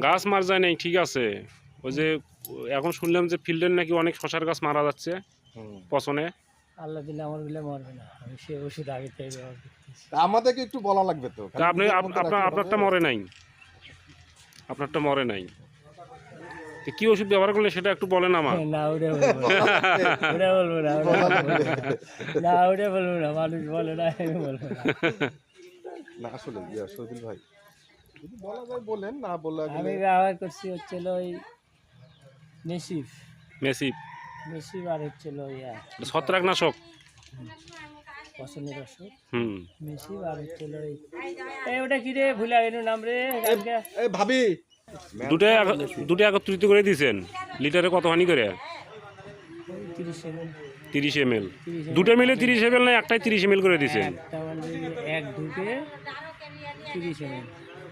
গাছ মার যায় নাই, ঠিক আছে। ওই যে এখন শুনলাম যে ফিল্ডের নাকি অনেক শশার গাছ মারা যাচ্ছে পছনে। আল্লাহ দিলে আমার দিলে মরবে না, আমি সে ওষুধ আগে থেকে ব্যবহার করতেছি। আমাদেরকে একটু বলা লাগবে তো। আপনি আপনারটা মরে নাই, আপনারটা মরে নাই, কি ওষুধ ব্যবহার করলে সেটা একটু বলেন আমার। না ওটা বলবো না, ওটা বলবো না, না ওটা বলবো না, মানুষ বলে না, আমি বলবো না। না আসলে শহীদুল ভাই যদি বলা যায় বলেন, না বলা আমি ব্যবহার করছি হচ্ছিল ওই মেসিভ মেসিভ আর হচ্ছিল ছত্রাকনাশক। পছন্দের ওষুধ হুম, মেসিভ আর হচ্ছিল এই ওটা কি রে ভুলে গেল নাম রে। ভাবি দুটো একত্রিত করে দিয়েছেন, লিটারে কতখানি করে? 30 ml। দুটো মিলে 30 ml না একটাই 30 ml করে দিয়েছেন? এক ঢুকে 30 ml।